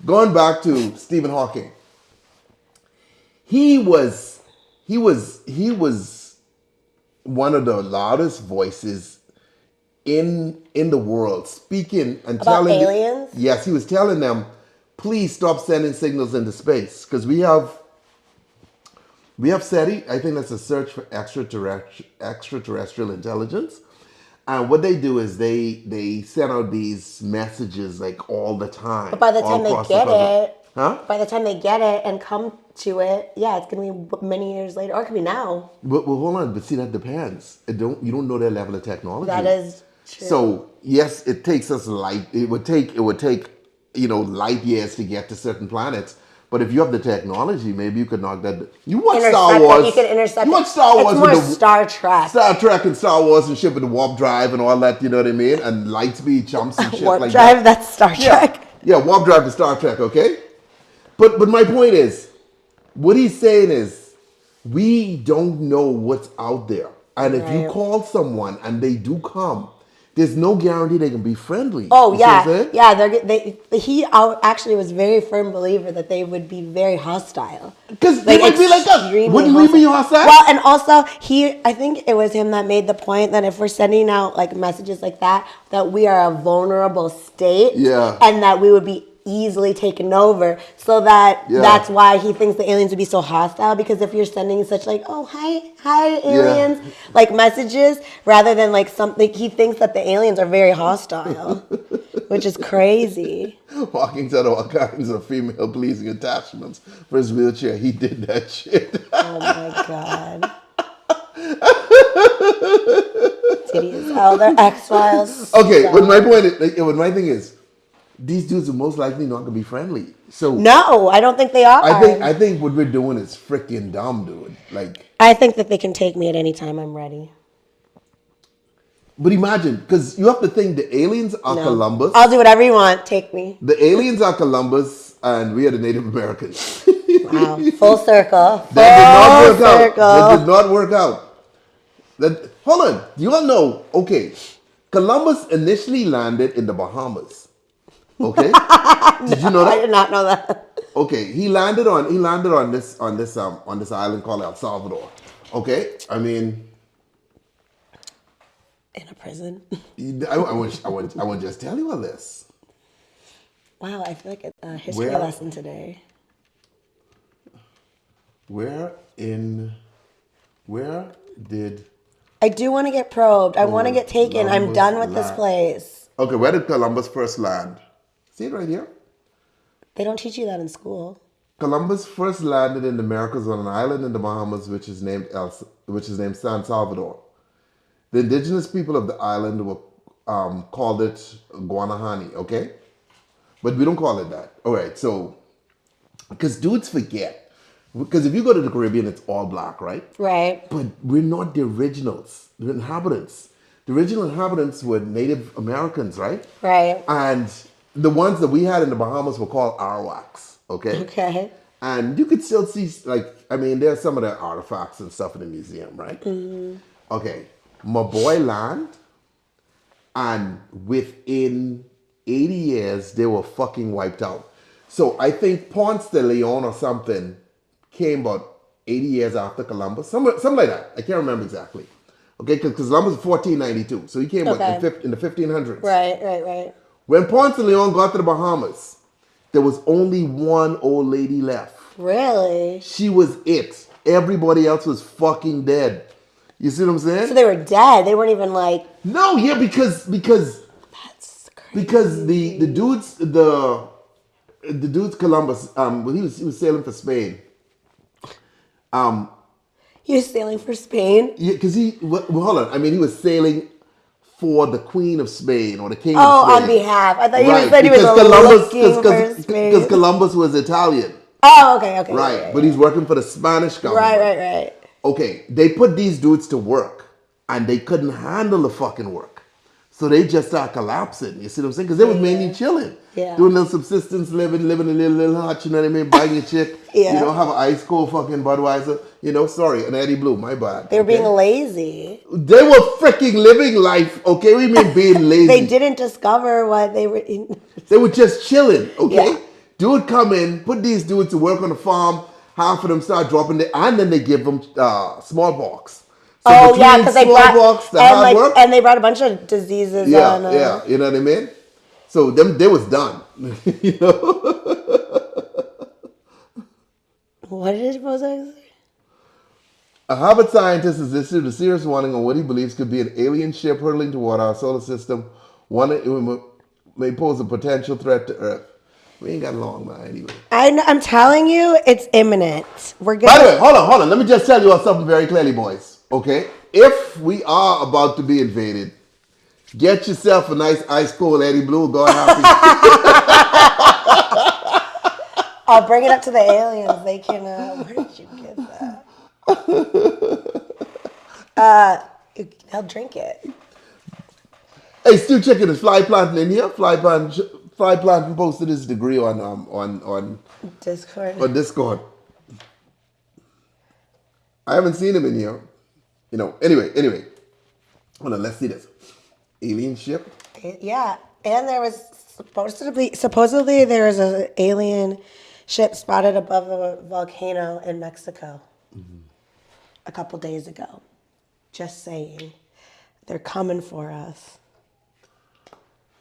going back to Stephen Hawking, he was one of the loudest voices in the world, speaking and About telling aliens? yes, he was telling them, please stop sending signals into space because we have SETI. I think that's a search for extraterrestrial intelligence. And what they do is they send out these messages like all the time. But by the time they get it, huh? by the time they get it and come to it, yeah, it's gonna be many years later, or it could be now. Well, hold on, but see that depends. You don't know their level of technology. That is true. So yes, it takes us light. It would take light years to get to certain planets. But if you have the technology, maybe you could knock that. You watch Star Wars. You can intercept. You watch Star Wars. It's more Star Trek. Star Trek and Star Wars and shit with the warp drive and all that. You know what I mean? And light speed jumps and shit warp like drive. that. That's Star Trek. Yeah, warp drive to Star Trek. Okay. But my point is, what he's saying is, we don't know what's out there, and if you call someone and they do come, there's no guarantee they can be friendly. Oh you yeah. He actually was a very firm believer that they would be very hostile. Because they would be like us. Wouldn't we be hostile? Well, and also I think it was him that made the point that if we're sending out like messages like that we are a vulnerable state. Yeah. And that we would be easily taken over, so that's why he thinks the aliens would be so hostile, because if you're sending such like, oh hi aliens, like messages, rather than like something, he thinks that the aliens are very hostile, which is crazy. Hawking said all kinds of female pleasing attachments for his wheelchair. He did that shit. Oh my god. Titties. Oh, they're X-Files. Okay, but my thing is, these dudes are most likely not gonna be friendly. So no, I don't think they are. I think what we're doing is freaking dumb, dude. Like, I think that they can take me at any time I'm ready. But imagine, because you have to think the aliens are Columbus. I'll do whatever you want. Take me. The aliens are Columbus, and we are the Native Americans. Wow, full circle. That did not work out. Hold on, you all know? Okay, Columbus initially landed in the Bahamas. Okay, did you know that? I did not know that. Okay, he landed on this island called El Salvador. Okay, I mean, in a prison. I want just tell you all this. Wow, I feel like a history lesson today. Where did? I do want to get probed. I want to get taken. I'm done with this place. Okay, where did Columbus first land? See it right here? They don't teach you that in school. Columbus first landed in the Americas on an island in the Bahamas, which is named San Salvador. The indigenous people of the island were called it Guanahani. Okay, but we don't call it that. All right, so because dudes forget, because if you go to the Caribbean, it's all black, right? Right. But we're not the originals, the inhabitants. The original inhabitants were Native Americans, right? Right. And the ones that we had in the Bahamas were called Arawaks, okay? Okay. And you could still see, there's some of their artifacts and stuff in the museum, right? Mm-hmm. Okay. My boy land, and within 80 years, they were fucking wiped out. So I think Ponce de Leon or something came about 80 years after Columbus, something like that. I can't remember exactly. Okay, because Columbus was 1492, so he came in the 1500s. Right. When Ponce de Leon got to the Bahamas, there was only one old lady left. Really? She was it. Everybody else was fucking dead. You see what I'm saying? So they were dead. They weren't even like. No, yeah, because that's crazy. Because the dude's Columbus, he was sailing for Spain. He was sailing for Spain? Yeah, because hold on. I mean, he was sailing for the Queen of Spain or the King of Spain. Oh, on behalf. I thought you said he was looking for Spain. Because Columbus was Italian. Oh, okay. Right, but he's working for the Spanish government. Right. Okay, they put these dudes to work, and they couldn't handle the fucking work. So they just started collapsing. You see what I'm saying? Because they was mainly chilling. Yeah. Doing little subsistence living in a little hut, you know what I mean? Buying a chick. Yeah. You know, have an ice cold fucking Budweiser. You know, sorry, an Eddie Blue, my bad. They were being lazy. They were freaking living life, okay? We mean being lazy. They didn't discover what they were in. They were just chilling, okay? Yeah. Dude come in, put these dudes to work on the farm. Half of them start dropping it, and then they give them smallpox. So Oh between yeah, because they brought smallpox, the and hard like work, and they brought a bunch of diseases on. yeah, you know what I mean. So they was done. You know, What did it supposed to say? a Harvard scientist has issued a serious warning on what he believes could be an alien ship hurtling toward our solar system. One that may pose a potential threat to Earth. We ain't got long, man. Anyway. I'm telling you, it's imminent. We're By the way, gonna. hold on. Let me just tell you all something very clearly, boys. Okay? If we are about to be invaded, get yourself a nice ice cold Eddie Blue. God happy. I'll bring it up to the aliens. They can. Where did you get that? They'll drink it. Hey, Stu Chicken is fly planting in here. Fly planting posted his degree on Discord. Discord. I haven't seen him in here. You know. Anyway. Hold on. Let's see this. Alien ship. Yeah, and there was supposedly there was an alien ship spotted above a volcano in Mexico a couple days ago. Just saying, they're coming for us.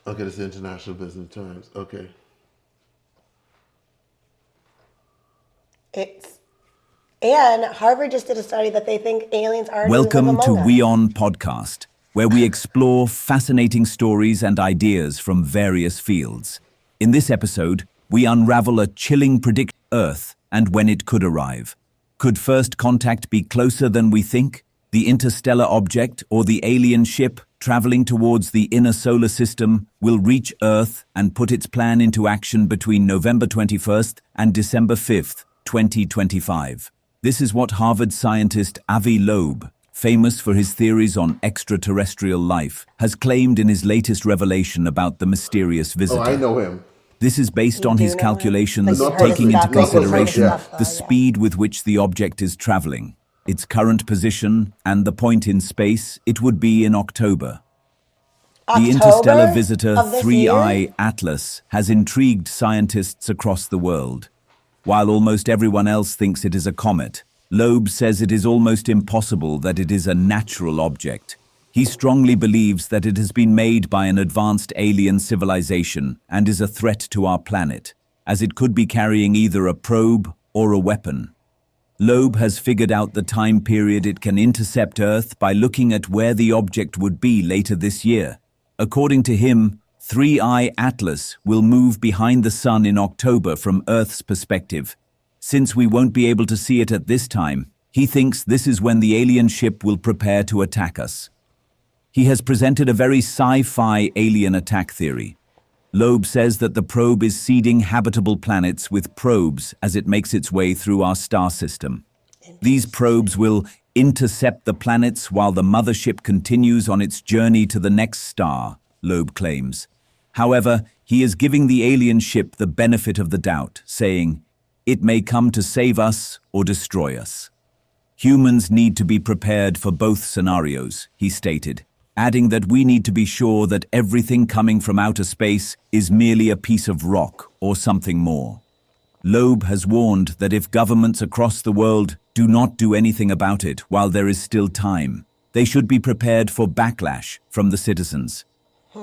Okay, this is International Business Times. Okay. And Harvard just did a study that they think aliens already live Welcome among to us. We On Podcast, where we explore fascinating stories and ideas from various fields. In this episode, we unravel a chilling prediction of Earth and when it could arrive. Could first contact be closer than we think? The interstellar object or the alien ship traveling towards the inner solar system will reach Earth and put its plan into action between November 21st and December 5th, 2025. This is what Harvard scientist Avi Loeb, famous for his theories on extraterrestrial life, has claimed in his latest revelation about the mysterious visitor. Oh, I know him. This is based on his calculations, Like, you've heard taking his into stuff, like, you've heard his consideration stuff, though, the yeah. speed with which the object is traveling, its current position, and the point in space it would be in October. The interstellar visitor of this 3I year? Atlas has intrigued scientists across the world. While almost everyone else thinks it is a comet, Loeb says it is almost impossible that it is a natural object. He strongly believes that it has been made by an advanced alien civilization and is a threat to our planet, as it could be carrying either a probe or a weapon. Loeb has figured out the time period it can intercept Earth by looking at where the object would be later this year. According to him, 3I Atlas will move behind the sun in October from Earth's perspective. Since we won't be able to see it at this time, he thinks this is when the alien ship will prepare to attack us. He has presented a very sci-fi alien attack theory. Loeb says that the probe is seeding habitable planets with probes as it makes its way through our star system. These probes will intercept the planets while the mothership continues on its journey to the next star, Loeb claims. However, he is giving the alien ship the benefit of the doubt, saying, "It may come to save us or destroy us." Humans need to be prepared for both scenarios, he stated, adding that we need to be sure that everything coming from outer space is merely a piece of rock or something more. Loeb has warned that if governments across the world do not do anything about it while there is still time, they should be prepared for backlash from the citizens.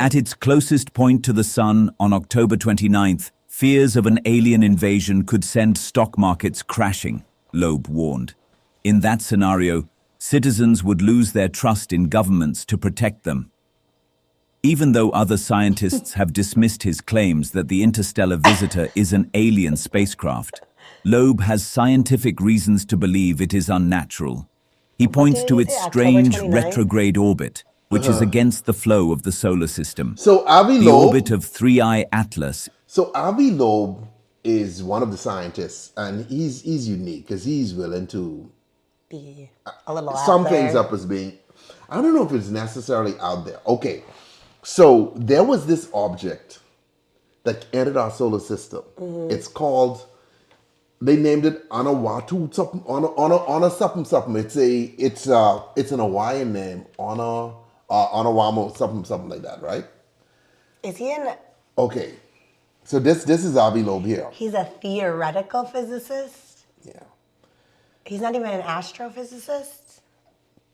At its closest point to the sun on October 29th, fears of an alien invasion could send stock markets crashing, Loeb warned. In that scenario, citizens would lose their trust in governments to protect them. Even though other scientists have dismissed his claims that the interstellar visitor is an alien spacecraft, Loeb has scientific reasons to believe it is unnatural. He points to its strange retrograde orbit, which is against the flow of the solar system. So Avi The Loeb, orbit of 3I Atlas. So Avi Loeb is one of the scientists, and he's unique because he's willing to Be a little out sum there. things up as being, I don't know if it's necessarily out there. Okay, so there was this object that entered our solar system. It's called, they named it Anawatu something, Ana something. It's an Hawaiian name, Anawamo something like that, right? Is he in? Okay, So this is Avi Loeb here. He's a theoretical physicist. Yeah. He's not even an astrophysicist.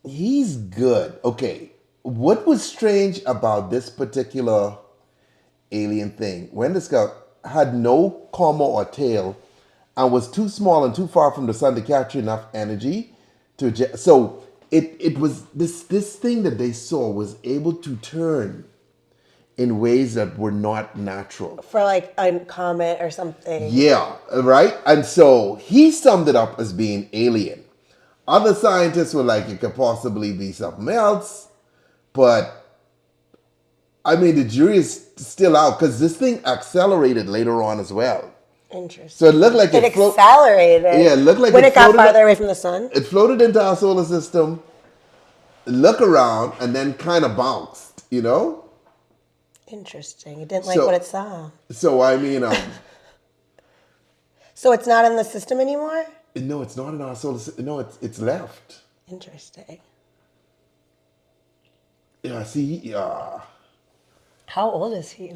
He's good. Okay. What was strange about this particular alien thing? When this guy had no comma or tail and was too small and too far from the sun to capture enough energy to so it was this thing that they saw was able to turn in ways that were not natural. For like a comet or something. Yeah, right? And so he summed it up as being alien. Other scientists were like, it could possibly be something else. But, I mean, the jury is still out because this thing accelerated later on as well. Interesting. So it looked like it accelerated. Yeah, it looked like when it got farther away from the sun. It floated into our solar system, look around, and then kind of bounced, you know? Interesting. It didn't like what it saw. So, I mean... so it's not in the system anymore? No, it's not in our solar system. No, it's left. Interesting. Yeah, see, yeah. How old is he?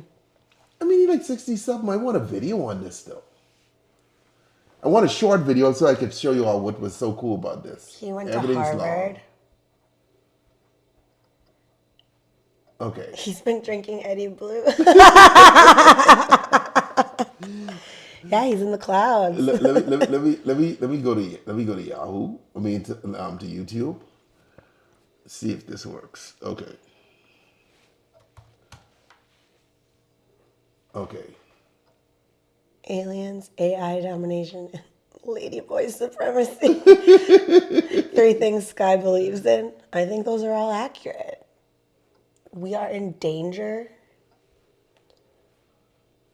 I mean, he's like 60-something. I want a video on this, though. I want a short video so I could show you all what was so cool about this. He went to Harvard. Long. Okay. He's been drinking Eddie Blue. Yeah, he's in the clouds. let me go to Yahoo. I mean to YouTube. See if this works. Okay. Okay. Aliens, AI domination, and ladyboy supremacy. 3 things Sky believes in. I think those are all accurate. We are in danger.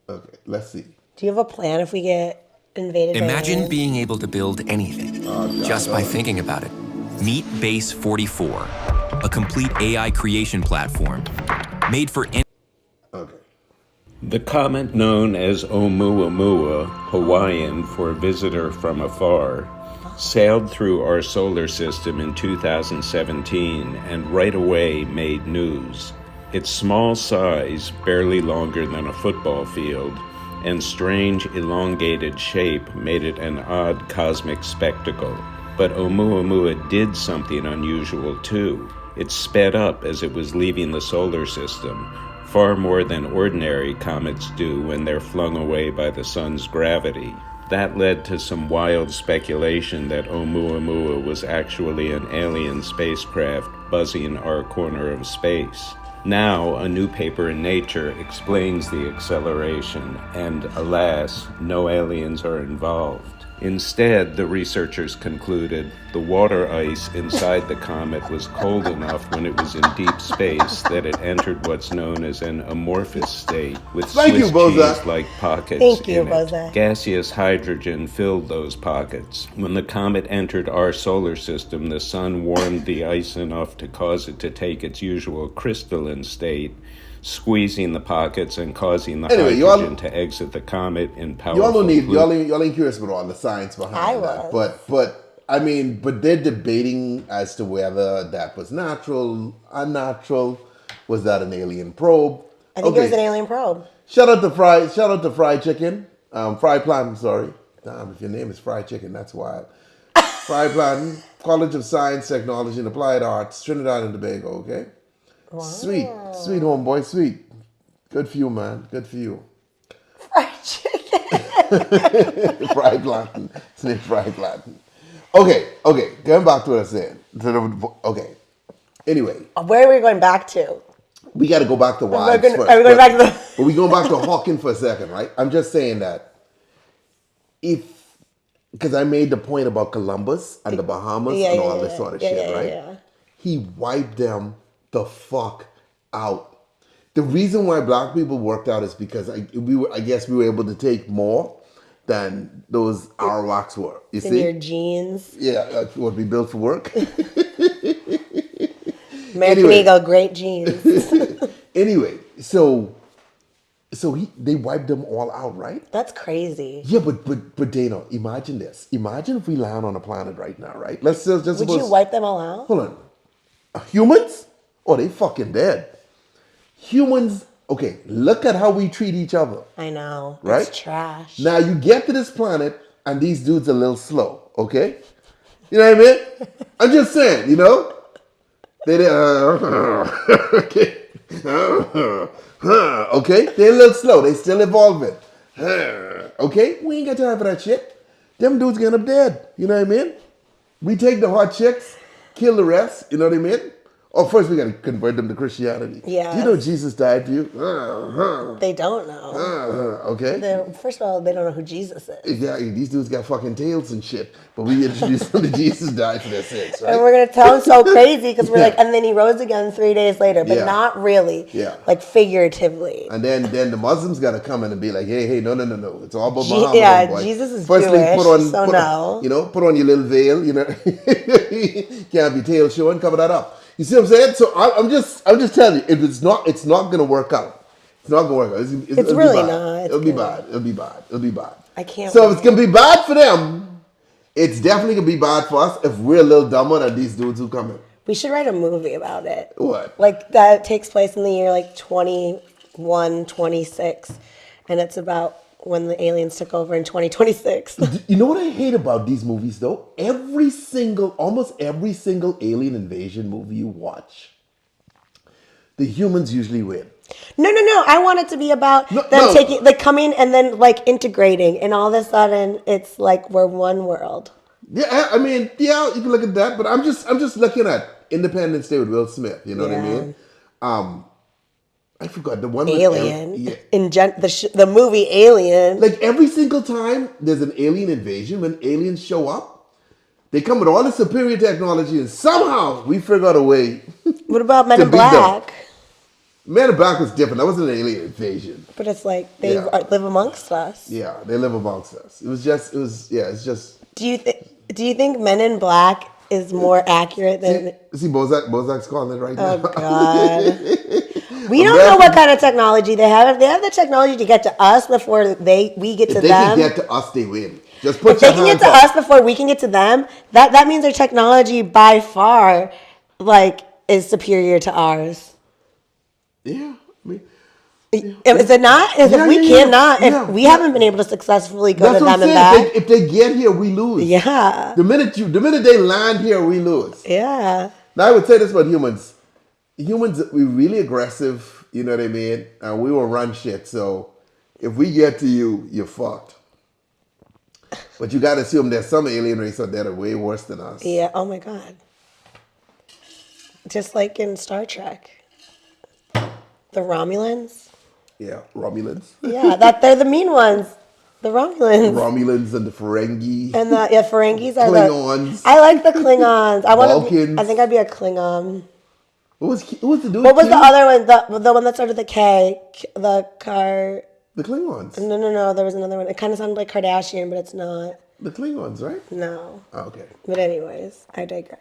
Okay, let's see. Do you have a plan if we get invaded by Imagine aliens? being able to build anything just by thinking about it. Meet Base 44, a complete AI creation platform made for any. Okay. The comet known as Oumuamua, Hawaiian for visitor from afar, sailed through our solar system in 2017 and right away made news. Its small size, barely longer than a football field, and strange elongated shape made it an odd cosmic spectacle. But Oumuamua did something unusual too. It sped up as it was leaving the solar system, far more than ordinary comets do when they're flung away by the sun's gravity. That led to some wild speculation that Oumuamua was actually an alien spacecraft buzzing our corner of space. Now, a new paper in Nature explains the acceleration, and alas, no aliens are involved. Instead, the researchers concluded the water ice inside the comet was cold enough when it was in deep space that it entered what's known as an amorphous state with Swiss cheese-like pockets in it. Gaseous hydrogen filled those pockets. When the comet entered our solar system, the sun warmed the ice enough to cause it to take its usual crystalline state, squeezing the pockets and causing the hydrogen to exit the comet in powerful y'all ain't curious about all the science behind that. But they're debating as to whether that was natural, unnatural. Was that an alien probe? I think it was an alien probe. Shout out to Fried Chicken. Fried Plantain, sorry. Damn, if your name is Fried Chicken, that's wild. Fried Plantain, College of Science, Technology, and Applied Arts, Trinidad and Tobago, okay? Wow. Sweet homeboy, sweet. Good for you, man. Good for you. Fried chicken. Fried plantain. It's named Fried plantain. Okay. Going back to what I said. Okay. Anyway. Where are we going back to? We got to go back to wives first. Are we going back to the... But we going back to Hawking for a second, right? I'm just saying that because I made the point about Columbus and the Bahamas and all this sort of shit, right? Yeah. He wiped them the fuck out. The reason why black people worked out is because I guess we were able to take more than those Arawaks were. You see? Your genes. Yeah, what we built for work. American Eagle, great genes. Anyway, they wiped them all out, right? That's crazy. Yeah, but Dana, imagine this. Imagine if we land on a planet right now, right? Let's just Would you wipe them all out? Hold on. Humans? Oh, they fucking dead. Humans, Okay, look at how we treat each other. I know. Right? It's trash. Now you get to this planet and these dudes are a little slow, okay? You know what I mean? I'm just saying, you know? They okay. Okay? They're a little slow. They still evolving. Okay? We ain't got time for that shit. Them dudes get up dead. You know what I mean? We take the hot chicks, kill the rest. You know what I mean? Oh, first we got to convert them to Christianity. Yeah. Do you know Jesus died for you? They don't know. Okay. First of all, they don't know who Jesus is. Exactly. These dudes got fucking tails and shit. But we introduced them to Jesus died for their sins, right? And we're going to tell them so crazy because we're like, and then he rose again 3 days later, but Yeah. not really. Yeah. Like figuratively. And then the Muslims got to come in and be like, hey, no. It's all about Muhammad. Yeah, boy. Jesus is Firstly, Jewish, put on, so no. you know, put on your little veil, you know. Can't be tail showing, cover that up. You see what I'm saying? So I'm just telling you, it's not gonna work out. It's not gonna work out. It'll really be bad. not. It'll be bad. It'll be bad. I can't So wait. if it's gonna be bad for them, it's definitely gonna be bad for us if we're a little dumber than these dudes who come in. We should write a movie about it. What? Like that takes place in the year like 21, 26. And it's about when the aliens took over in 2026. You know what I hate about these movies though? Almost every single alien invasion movie you watch, the humans usually win. No. I want it to be about them no. taking, like coming and then like integrating. And all of a sudden it's like we're one world. Yeah, I mean, yeah, you can look at that, but I'm just looking at Independence Day with Will Smith. You know what I mean? I forgot the one with Alien. yeah. The movie Alien. Like every single time there's an alien invasion, when aliens show up, they come with all the superior technology, and somehow we figure out a way. What about Men to in beat them. Black? Men in Black was different. That wasn't an alien invasion. But it's like they Yeah. live amongst us. Yeah, they live amongst us. It's just. Do you think Men in Black is more accurate than? See, Bozak's calling it right Oh now. God. We don't know what kind of technology they have. If they have the technology to get to us before we get to If they them. can get to us, they win. Just put If they your can get hands to up. us before we can get to them, that means their technology by far like is superior to ours. Yeah, I mean, Is it not? If we cannot, if we haven't been able to successfully go that's to what them I'm and saying. back. If they get here, we lose. Yeah. The minute they land here, we lose. Yeah. Now I would say this about humans. Humans, we're really aggressive. You know what I mean? And we will run shit. So if we get to you, you're fucked. But you got to assume there's some alien race out there that are way worse than us. Yeah. Oh my God. Just like in Star Trek, the Romulans. Yeah, Romulans. Yeah, they're the mean ones. The Romulans. Romulans and the Ferengi. And the Ferengis are Klingons. I like the Klingons. Vulcans. I think I'd be a Klingon. Who was the dude? What was the other one? The one that started with the K. The Klingons. No. There was another one. It kind of sounded like Kardashian, but it's not. The Klingons, right? No. Oh, okay. But anyways, I digress.